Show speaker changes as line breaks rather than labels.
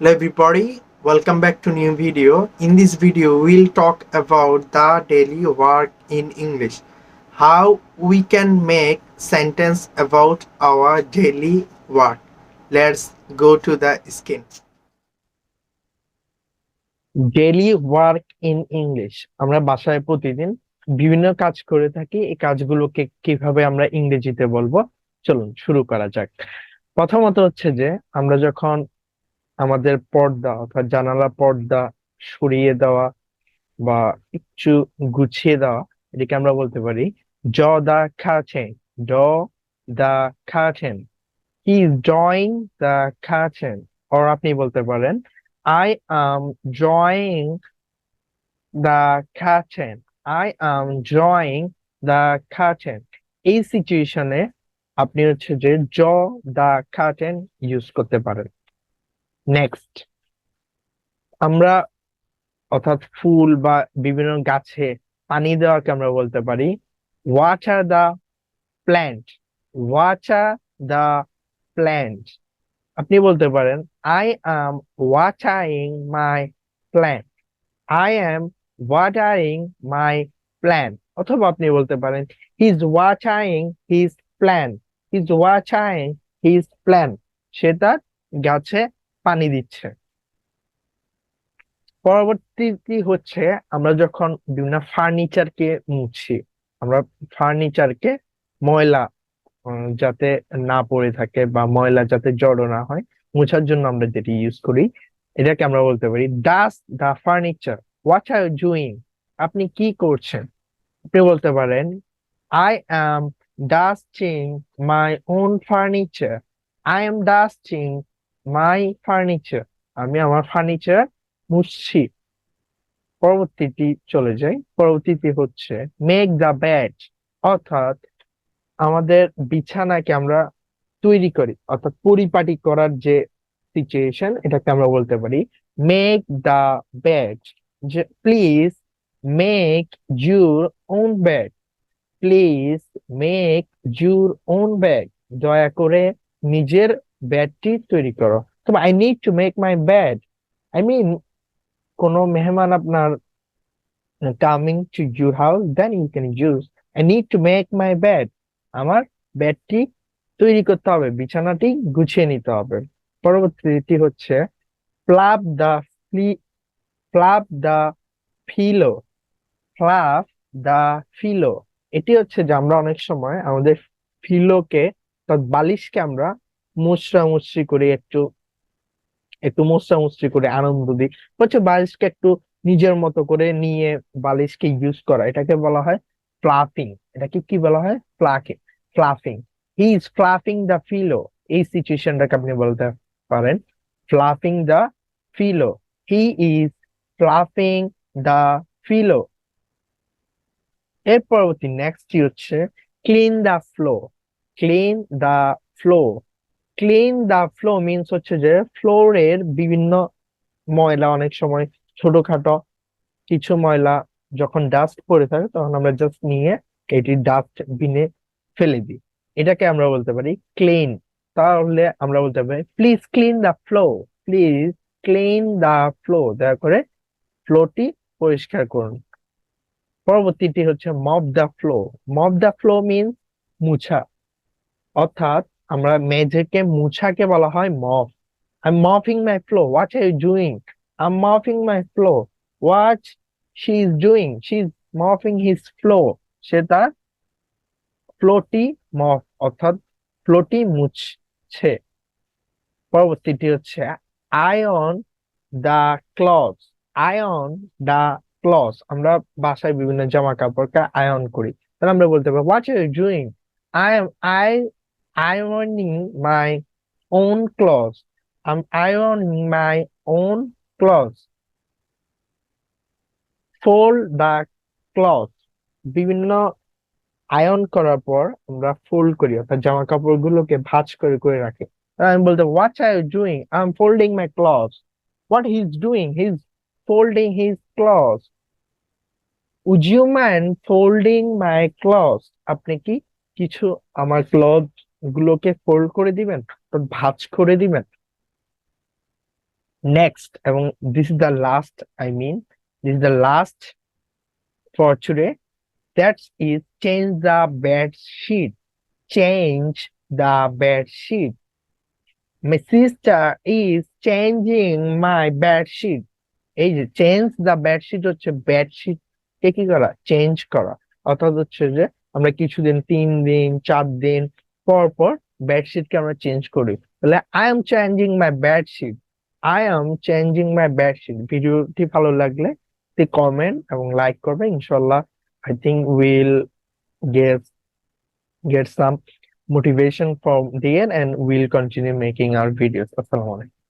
Hello everybody, welcome back to new video. In this video, we'll talk about the daily work in English. How we can make sentence about our daily work. Let's go to the skin.
Daily work in English. আমরা বাসায় প্রতিদিন বিভিন্ন কাজ করে থাকি। এই কাজগুলোকে কিভাবে আমরা ইংরেজিতে বলবো, চলুন শুরু করা যাক। প্রথমত হচ্ছে যে আমরা যখন আমাদের পর্দা অর্থাৎ জানালা পর্দা সরিয়ে দেওয়া বা একটু গুছিয়ে দেওয়া, এটাকে আমরা বলতে পারি ড the curtain. Draw the curtain, he is drawing the curtain. Or আপনি বলতে পারেন I am drawing the curtain. I am drawing the curtain. এই সিচুয়েশনে আপনি হচ্ছে যে draw the curtain ইউজ করতে পারেন। নেক্সট, আমরা অর্থাৎ ফুল বা বিভিন্ন গাছে পানি দেওয়াকে আমরা বলতে পারি ওয়াটার দা প্ল্যান্ট। ওয়াটার দা প্ল্যান্ট। আপনি বলতে পারেন I am watering my plant. I am watering my plant. অথবা আপনি বলতে পারেন he's watering his plant. He's watering his plant. সে তার গাছে পানি দিচ্ছে। পরবর্তীটি হচ্ছে আমরা যখন বিভিন্ন ফার্নিচারকে মুছি, আমরা ফার্নিচারকে ময়লা যাতে না পড়ে থাকে বা ময়লা যাতে জড়ো না হয়, মোছার জন্য আমরা যেটি ইউজ করি, এটাকে আমরা বলতে পারি dust the furniture. What are you doing? আপনি কি করছেন? আপনি বলতে পারেন I am dusting my own furniture. I am dusting my furniture. আমি আমার ফার্নিচার মুছছি। পরবর্তীটি চলে যাই। পরবর্তীটি হচ্ছে মেক দা বেড, অর্থাৎ আমাদের বিছানাকে আমরা তৈরি করি, অর্থাৎ পরিপাটি করার যে সিচুয়েশন, এটাকে আমরা বলতে পারি মেক দা বেড। যে please make your own bed. Please make your own bed. দয়া করে নিজের বেডটি তৈরি করো। তবে I need to make my bed, I mean কোনো মেহমান আপনার coming to your house, then you can use I need to make my bed. আমার বেডটি তৈরি করতে হবে, বিছানাটি গুছিয়ে নিতে হবে। পরবর্তীটি হচ্ছে ফ্লাপ দা ফ্লাপ দা ফিলো। ফ্লাপ দা ফিলো, এটি হচ্ছে যে আমরা অনেক সময় আমাদের ফিলোকে অর্থাৎ বালিশকে আমরা মুচড়ামুচড়ি করি, একটু একটু মোছামুছি করে আনন্দ দিই। হচ্ছে বালিশকে একটু নিজের মতো করে নিয়ে বালিশকে ইউজ করা, এটাকে বলা হয় ফ্লাফিং। এটাকে কি বলা হয়? Fluffing. He is fluffing the pillow. এই সিচুয়েশনটাকে আপনি বলতে পারেন fluffing the pillow. He is fluffing the pillow. এর পরবর্তী নেক্সট হচ্ছে clean the floor. Clean the floor. Clean the floor means হচ্ছে যে ফ্লোরের বিভিন্ন ময়লা, অনেক সময় ছোটখাটো কিছু ময়লা যখন ডাস্ট পড়ে থাকে তখন আমরা জাস্ট নিয়ে এটি ডাস্ট বিনে ফেলে দিই, এটাকে আমরা বলতে পারি ক্লিন। তাহলে আমরা বলতে পারি please clean the floor. Please clean the floor. দয়া করে ফ্লোটি পরিষ্কার করুন। পরবর্তীটি হচ্ছে mop the floor. Mop the floor means মুছা, অর্থাৎ আমরা মেঝেকে মুছাকে বলা হয় mop. I'm mopping my floor. What are you doing? I'm mopping my floor. What she is doing? She's mopping his floor. সে তার ফ্লোরটি মপ অর্থাৎ ফ্লোরটি মুছছে। পরবর্তীটি হচ্ছে আয়ন দা ক্লথ। আয়ন দা ক্লথ, আমরা বাসায় বিভিন্ন জামা কাপড়কে আয়ন করি, তাহলে আমরা বলতে পারি what are you doing? I ironing my own cloth. I am ironing my own cloth. Fold the cloth, বিভিন্ন আয়ন করার পর আমরা ফোল্ড করি, অর্থাৎ জামা কাপড় গুলোকে ভাঁজ করে করে রাখি। আর আমি বলতে what are you doing? I am folding my cloth. What he is doing? He is folding his cloth. Would you mind folding my cloth? আপনি কি কিছু আমার ক্লথ গুলোকে ফোল্ড করে দিবেন, অর্থাৎ ভাঁজ করে দিবেন? Next, এবং this is the last, I mean, this is the last for today. That is change the bed sheet. Change the bed sheet. My sister is changing my bed sheet. এই যে change the bedsheet হচ্ছে bedsheet কে কি করা, change করা। অর্থাৎ হচ্ছে যে আমরা কিছুদিন, 3 দিন 4 দিন পর পর বেডশিটকে আমরা চেঞ্জ করি। তাহলে I am changing my bedsheet, I am changing my bedsheet. ভিডিওটি ভালো লাগলে কমেন্ট এবং লাইক করবে, ইনশাল্লাহ I think will get some motivation from the end and we'll continue making our videos. Assalamu alaikum.